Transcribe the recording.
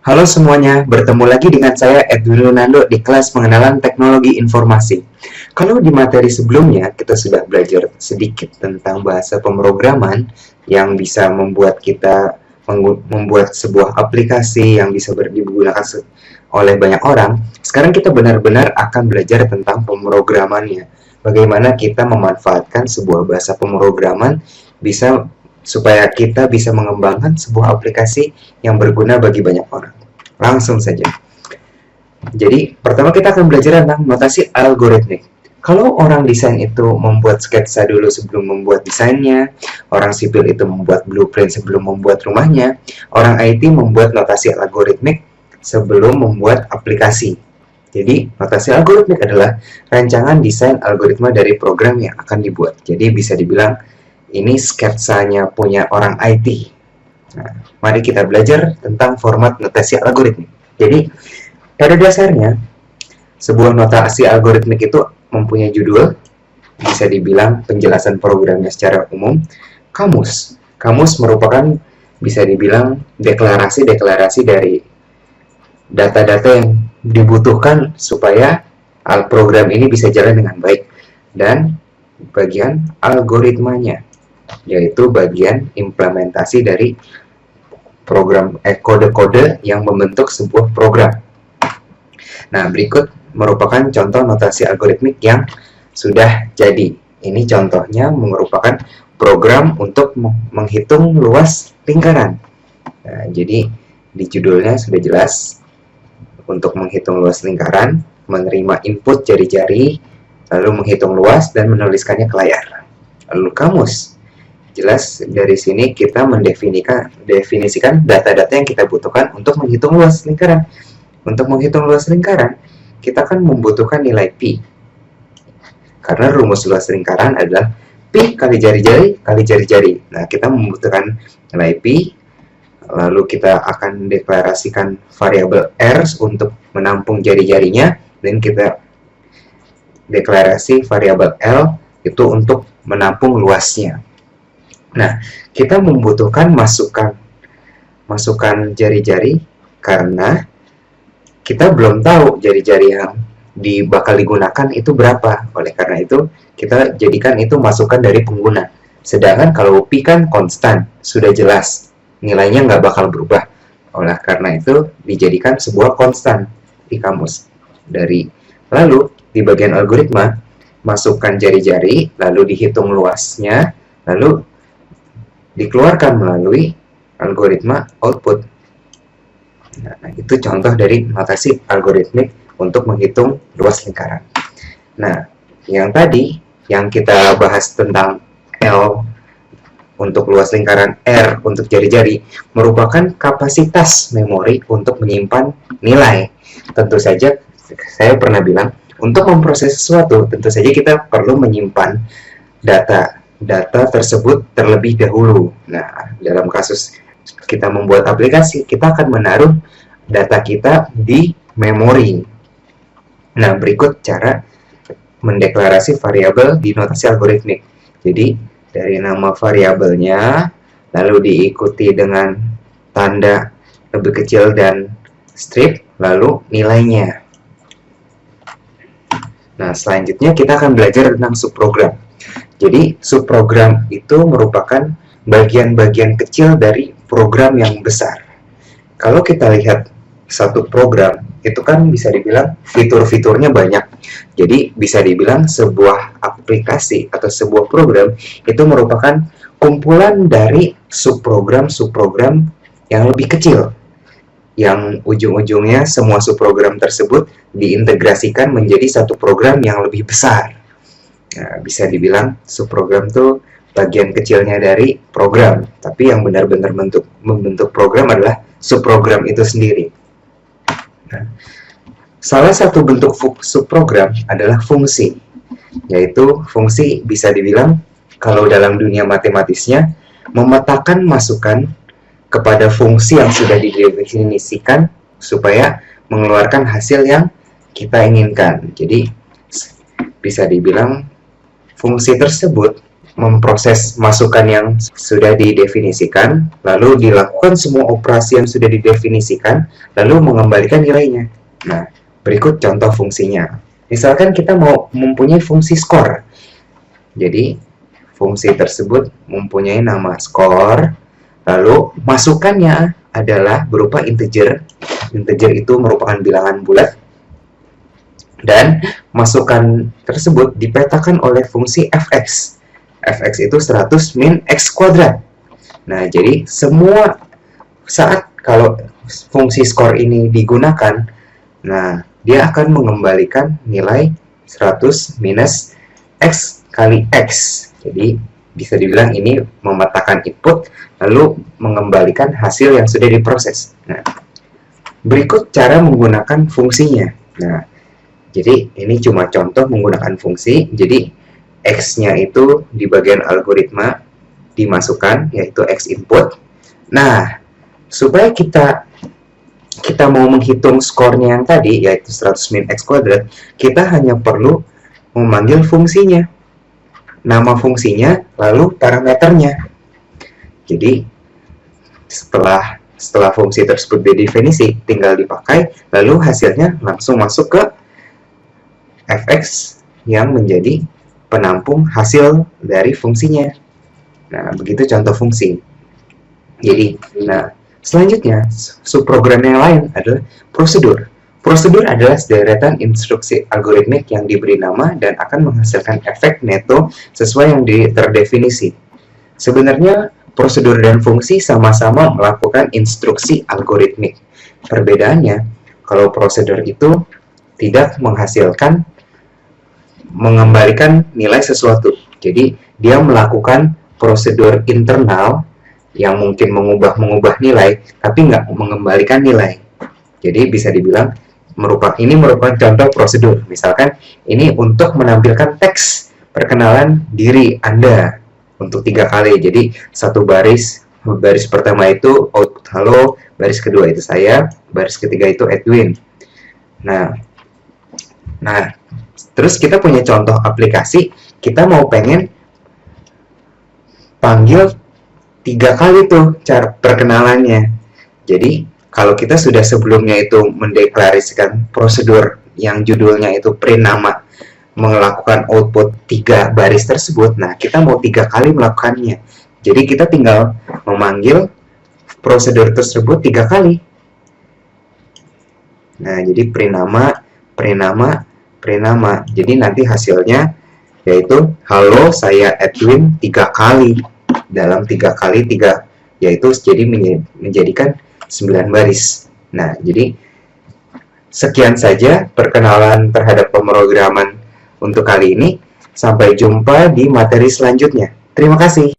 Halo semuanya, bertemu lagi dengan saya Edwin Lunando di kelas pengenalan teknologi informasi. Kalau di materi sebelumnya kita sudah belajar sedikit tentang bahasa pemrograman yang bisa membuat kita membuat sebuah aplikasi yang bisa digunakan oleh banyak orang. Sekarang kita benar-benar akan belajar tentang pemrogramannya. Bagaimana kita memanfaatkan sebuah bahasa pemrograman supaya kita bisa mengembangkan sebuah aplikasi yang berguna bagi banyak orang. Langsung saja. Jadi, pertama kita akan belajar tentang notasi algoritmik. Kalau orang desain itu membuat sketsa dulu sebelum membuat desainnya, orang sipil itu membuat blueprint sebelum membuat rumahnya, orang IT membuat notasi algoritmik sebelum membuat aplikasi. Jadi, notasi algoritmik adalah rancangan desain algoritma dari program yang akan dibuat. Jadi, bisa dibilang ini sketsanya punya orang IT. Nah, mari kita belajar tentang format notasi algoritmik. Jadi, pada dasarnya, sebuah notasi algoritmik itu mempunyai judul, bisa dibilang penjelasan programnya secara umum, kamus. Kamus merupakan, bisa dibilang, deklarasi-deklarasi dari data-data yang dibutuhkan supaya program ini bisa jalan dengan baik. Dan bagian algoritmanya, yaitu bagian implementasi dari program kode-kode yang membentuk sebuah program. Nah, berikut merupakan contoh notasi algoritmik yang sudah jadi. Ini contohnya merupakan program untuk menghitung luas lingkaran. Nah, jadi di judulnya sudah jelas untuk menghitung luas lingkaran, menerima input jari-jari, lalu menghitung luas dan menuliskannya ke layar. Lalu kamus. Jelas dari sini kita mendefinisikan data-data yang kita butuhkan untuk menghitung luas lingkaran. Untuk menghitung luas lingkaran, kita akan membutuhkan nilai pi. Karena rumus luas lingkaran adalah pi kali jari-jari kali jari-jari. Nah, kita membutuhkan nilai pi, lalu kita akan deklarasikan variabel r untuk menampung jari-jarinya, dan kita deklarasi variabel l itu untuk menampung luasnya. Nah, kita membutuhkan masukan jari-jari karena kita belum tahu jari-jari yang bakal digunakan itu berapa. Oleh karena itu, kita jadikan itu masukan dari pengguna. Sedangkan kalau pi kan konstan, sudah jelas nilainya nggak bakal berubah. Oleh karena itu, dijadikan sebuah konstan di kamus. Lalu, di bagian algoritma, masukkan jari-jari, lalu dihitung luasnya, lalu dikeluarkan melalui algoritma output. Nah, itu contoh dari notasi algoritmik untuk menghitung luas lingkaran. Nah, yang tadi yang kita bahas tentang L untuk luas lingkaran, R untuk jari-jari, merupakan kapasitas memori untuk menyimpan nilai. Tentu saja, saya pernah bilang, untuk memproses sesuatu, tentu saja kita perlu menyimpan data tersebut terlebih dahulu. Nah, dalam kasus kita membuat aplikasi, kita akan menaruh data kita di memori. Nah, berikut cara mendeklarasi variabel di notasi algoritmik. Jadi, dari nama variabelnya, lalu diikuti dengan tanda lebih kecil dan strip, lalu nilainya. Nah, selanjutnya kita akan belajar tentang subprogram. Jadi, subprogram itu merupakan bagian-bagian kecil dari program yang besar. Kalau kita lihat satu program, itu kan bisa dibilang fitur-fiturnya banyak. Jadi, bisa dibilang sebuah aplikasi atau sebuah program itu merupakan kumpulan dari subprogram-subprogram yang lebih kecil. Yang ujung-ujungnya semua subprogram tersebut diintegrasikan menjadi satu program yang lebih besar. Nah, bisa dibilang subprogram itu bagian kecilnya dari program, tapi yang benar-benar membentuk program adalah subprogram itu sendiri. Nah, salah satu bentuk subprogram adalah fungsi, yaitu fungsi bisa dibilang kalau dalam dunia matematisnya memetakan masukan kepada fungsi yang sudah didefinisikan supaya mengeluarkan hasil yang kita inginkan. Jadi bisa dibilang fungsi tersebut memproses masukan yang sudah didefinisikan, lalu dilakukan semua operasi yang sudah didefinisikan, lalu mengembalikan nilainya. Nah, berikut contoh fungsinya. Misalkan kita mau mempunyai fungsi skor. Jadi, fungsi tersebut mempunyai nama skor, lalu masukannya adalah berupa integer. Integer itu merupakan bilangan bulat, dan masukan tersebut dipetakan oleh fungsi fx. Fx itu 100 min x kuadrat. Nah, jadi semua saat kalau fungsi skor ini digunakan, nah, dia akan mengembalikan nilai 100 minus x kali x. Jadi, bisa dibilang ini memetakan input, lalu mengembalikan hasil yang sudah diproses. Nah, berikut cara menggunakan fungsinya. Nah, jadi ini cuma contoh menggunakan fungsi. Jadi, X-nya itu di bagian algoritma dimasukkan, yaitu X input. Nah, supaya kita mau menghitung skornya yang tadi, yaitu 100 min X kuadrat, kita hanya perlu memanggil fungsinya. Nama fungsinya, lalu parameternya. Jadi, setelah fungsi tersebut didefinisi, tinggal dipakai, lalu hasilnya langsung masuk ke fx yang menjadi penampung hasil dari fungsinya. Nah, begitu contoh fungsi. Jadi, nah, selanjutnya, subprogram yang lain adalah prosedur. Prosedur adalah sederetan instruksi algoritmik yang diberi nama dan akan menghasilkan efek neto sesuai yang terdefinisi. Sebenarnya, prosedur dan fungsi sama-sama melakukan instruksi algoritmik. Perbedaannya, kalau prosedur itu tidak mengembalikan nilai sesuatu. Jadi, dia melakukan prosedur internal yang mungkin mengubah nilai, tapi nggak mengembalikan nilai. Jadi, bisa dibilang ini merupakan contoh prosedur. Misalkan, ini untuk menampilkan teks perkenalan diri Anda untuk 3 kali. Jadi, satu baris pertama itu output halo, baris kedua itu saya, baris ketiga itu Edwin. Nah, terus kita punya contoh aplikasi, kita mau pengen panggil 3 kali tuh cara perkenalannya. Jadi, kalau kita sudah sebelumnya itu mendeklarasikan prosedur yang judulnya itu print nama, melakukan output 3 baris tersebut, nah kita mau 3 kali melakukannya. Jadi, kita tinggal memanggil prosedur tersebut 3 kali. Nah, jadi print nama. Jadi nanti hasilnya yaitu halo saya Edwin 3 kali. Dalam 3 kali 3 yaitu jadi menjadikan 9 baris. Nah, jadi sekian saja perkenalan terhadap pemrograman untuk kali ini. Sampai jumpa di materi selanjutnya. Terima kasih.